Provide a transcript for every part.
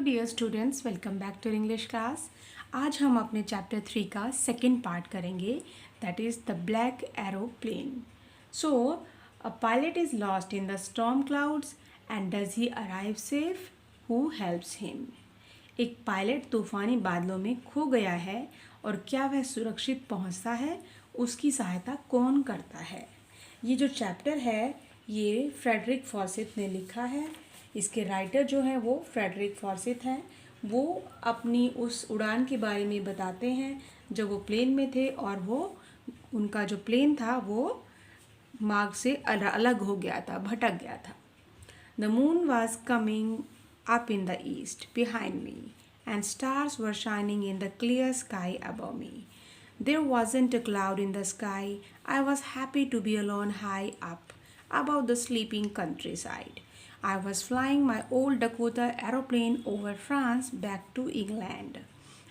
Dear students, welcome back to English class. आज हम अपने चैप्टर 3 का सेकेंड पार्ट करेंगे, that is the black aeroplane. So a pilot is lost in the storm clouds and does he arrive safe, who helps him. एक pilot तूफानी बादलों में खो गया है और क्या वह सुरक्षित पहुंचता है, उसकी सहायता कौन करता है। ये जो चैप्टर है ये फ्रेडरिक फॉसिथ ने लिखा है। इसके राइटर जो हैं वो फ्रेडरिक फॉसिथ हैं। वो अपनी उस उड़ान के बारे में बताते हैं जब वो प्लेन में थे और वो उनका जो प्लेन था वो मार्ग से अलग हो गया था, भटक गया था। The moon was coming up in the east behind me, and stars were shining in the clear sky above me. There wasn't a cloud in the sky. I was happy to be alone high up above the sleeping countryside. I was flying my old Dakota aeroplane over France back to England.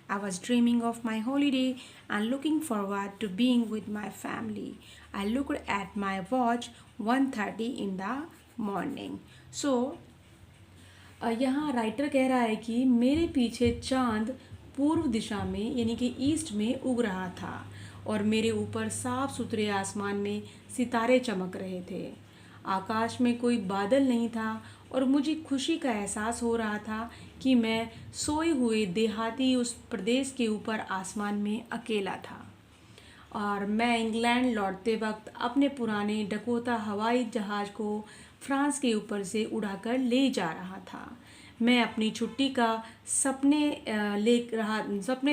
I was dreaming of my holiday and looking forward to being with my family. I looked at my watch 1:30 in the morning. So यहाँ writer कह रहा है कि मेरे पीछे चांद पूर्व दिशा में यानी कि ईस्ट में उग रहा था और मेरे ऊपर साफ सुथरे आसमान में सितारे चमक रहे थे। आकाश में कोई बादल नहीं था और मुझे खुशी का एहसास हो रहा था कि मैं सोए हुए देहाती उस प्रदेश के ऊपर आसमान में अकेला था। और मैं इंग्लैंड लौटते वक्त अपने पुराने डकोटा हवाई जहाज़ को फ्रांस के ऊपर से उड़ाकर ले जा रहा था। मैं अपनी छुट्टी का सपने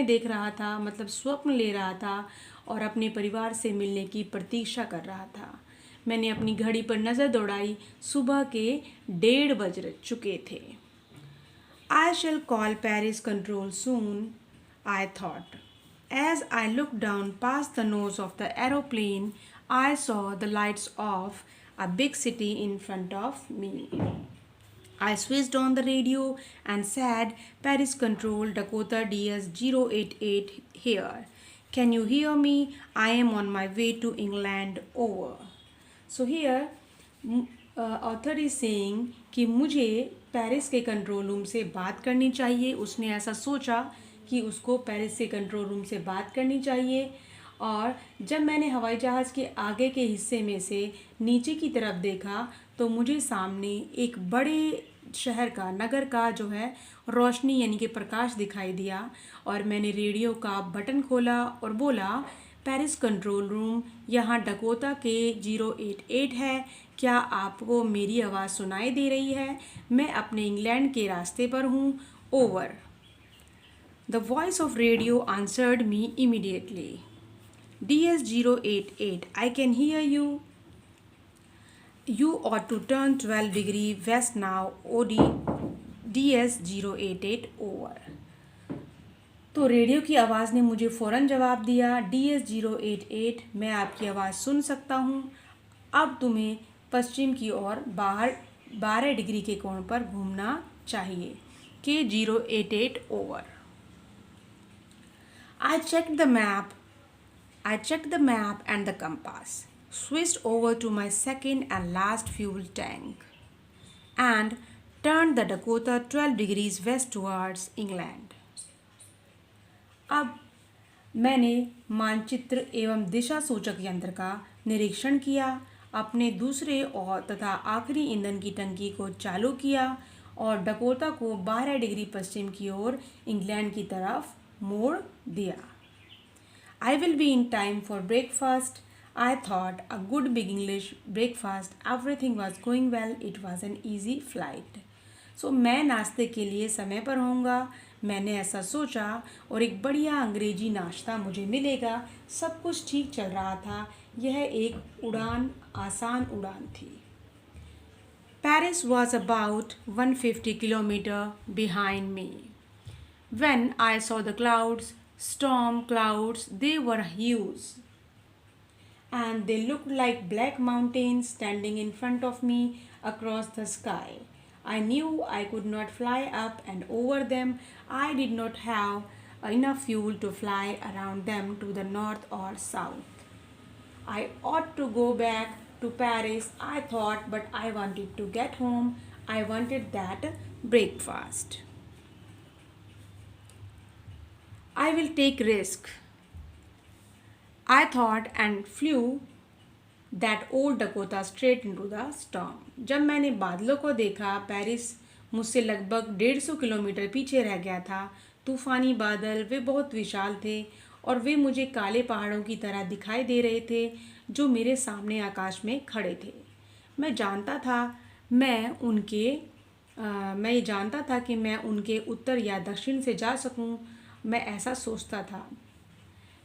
देख रहा था, मतलब स्वप्न ले रहा था और अपने परिवार से मिलने की प्रतीक्षा कर रहा था। मैंने अपनी घड़ी पर नज़र दौड़ाई, सुबह के 1:30 बज चुके थे। I shall call Paris control soon, I thought. As I looked down past the nose of the aeroplane, I saw the lights of a big city in front of me. I switched on the radio and said, Paris Control, Dakota DS-088 here. Can you hear me? I am on my way to England. Over. So here, author is saying कि मुझे Paris के control room से बात करनी चाहिए। उसने ऐसा सोचा कि उसको पेरिस के कंट्रोल रूम से बात करनी चाहिए। और जब मैंने हवाई जहाज़ के आगे के हिस्से में से नीचे की तरफ देखा तो मुझे सामने एक बड़े शहर का, नगर का जो है रोशनी यानी कि प्रकाश दिखाई दिया। और मैंने रेडियो का बटन खोला और बोला, पेरिस कंट्रोल रूम, यहाँ डकोटा के 088 है। क्या आपको मेरी आवाज़ सुनाई दे रही है? मैं अपने इंग्लैंड के रास्ते पर हूँ। Over. The voice of radio answered me immediately. DS-088, I can hear you. You ought to turn 12 degree west now. OD DS-088 over. तो रेडियो की आवाज़ ने मुझे फ़ौरन जवाब दिया, DS-088, मैं आपकी आवाज़ सुन सकता हूँ। अब तुम्हें पश्चिम की ओर बाहर 12 डिग्री के कोण पर घूमना चाहिए। K088 over. I checked the map and the compass, switched over to my second and last fuel tank, and turned the Dakota 12 degrees west towards England. अब मैंने मानचित्र एवं दिशा सूचक यंत्र का निरीक्षण किया, अपने दूसरे और तथा आखिरी ईंधन की टंकी को चालू किया और डकोटा को 12 डिग्री पश्चिम की ओर इंग्लैंड की तरफ मोड़ दिया। I will be in time for breakfast. I thought, a good big English breakfast. Everything was going well. It was an easy flight. So मैं नाश्ते के लिए समय पर होऊंगा, मैंने ऐसा सोचा, और एक बढ़िया अंग्रेजी नाश्ता मुझे मिलेगा। सब कुछ ठीक चल रहा था। यह एक आसान उड़ान थी। Paris was about 150 kilometers behind me. When I saw the storm clouds, they were huge, and they looked like black mountains standing in front of me across the sky. I knew I could not fly up and over them. I did not have enough fuel to fly around them to the north or south. I ought to go back to Paris, I thought, but I wanted to get home. I wanted that breakfast. I will take risk. I thought and flew that old Dakota straight into the storm. जब मैंने बादलों को देखा, Paris मुझसे लगभग 150 kilometre पीछे रह गया था। तूफानी बादल वे बहुत विशाल थे और वे मुझे काले पहाड़ों की तरह दिखाई दे रहे थे जो मेरे सामने आकाश में खड़े थे। मैं जानता था मैं जानता था कि मैं उनके उत्तर या दक्षिण से जा सकूं। मैं ऐसा सोचता था।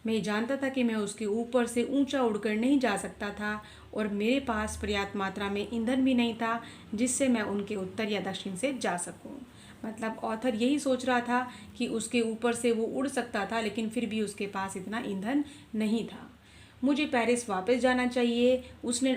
मैं ये जानता था कि मैं उसके ऊपर से ऊंचा उड़कर नहीं जा सकता था और मेरे पास पर्याप्त मात्रा में ईंधन भी नहीं था जिससे मैं उनके उत्तर या दक्षिण से जा सकूं। मतलब ऑथर यही सोच रहा था कि उसके ऊपर से वो उड़ सकता था, लेकिन फिर भी उसके पास इतना ईंधन नहीं था। मुझे पेरिस वापस जाना चाहिए।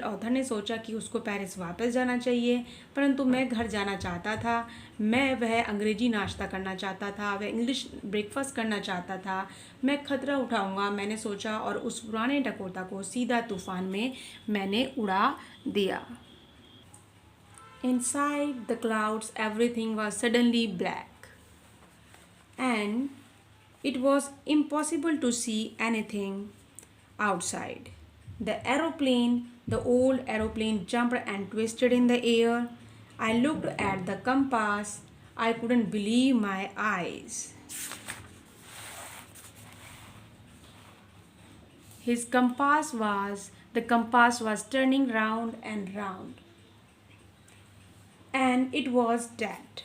ऑथर ने सोचा कि उसको पेरिस वापस जाना चाहिए, परंतु मैं घर जाना चाहता था। वह अंग्रेजी नाश्ता करना चाहता था, वह इंग्लिश ब्रेकफास्ट करना चाहता था। मैं खतरा उठाऊंगा, मैंने सोचा, और उस पुराने डकोटा को सीधा तूफान में मैंने उड़ा दिया। Inside the clouds, everything was suddenly black, and it was impossible to see anything outside. The old aeroplane jumped and twisted in the air. I looked at the compass. I couldn't believe my eyes. The compass was turning round and round. And it was dead.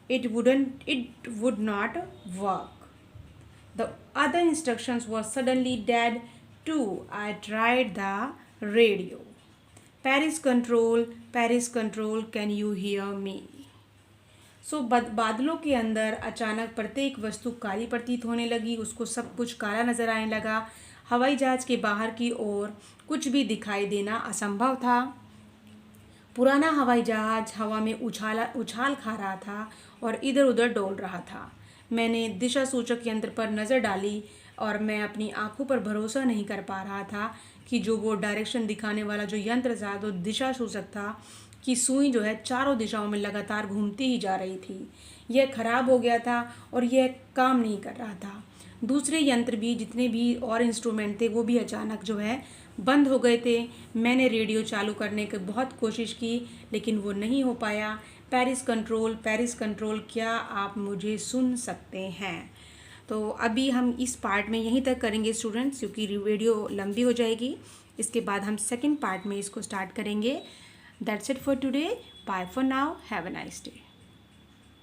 It would not work. The other instructions were suddenly dead too. I tried the radio. Paris control, can you hear me? सो बादलों के अंदर अचानक प्रत्येक वस्तु काली प्रतीत होने लगी। उसको सब कुछ काला नजर आने लगा। हवाई जहाज के बाहर की ओर कुछ भी दिखाई देना असंभव था। पुराना हवाई जहाज हवा में उछाल खा रहा था और इधर उधर डोल रहा था। मैंने दिशा सूचक यंत्र पर नज़र डाली और मैं अपनी आंखों पर भरोसा नहीं कर पा रहा था कि जो वो डायरेक्शन दिखाने वाला जो यंत्र था, जो दिशा सूचक था, कि सुई जो है चारों दिशाओं में लगातार घूमती ही जा रही थी। यह खराब हो गया था और यह काम नहीं कर रहा था। दूसरे यंत्र भी, जितने भी और इंस्ट्रूमेंट थे, वो भी अचानक जो है बंद हो गए थे। मैंने रेडियो चालू करने की बहुत कोशिश की, लेकिन वो नहीं हो पाया। पेरिस कंट्रोल, क्या आप मुझे सुन सकते हैं? तो अभी हम इस पार्ट में यहीं तक करेंगे स्टूडेंट्स, क्योंकि वीडियो लंबी हो जाएगी। इसके बाद हम सेकंड पार्ट में इसको स्टार्ट करेंगे। That's it for today. Bye for now. Have a nice day.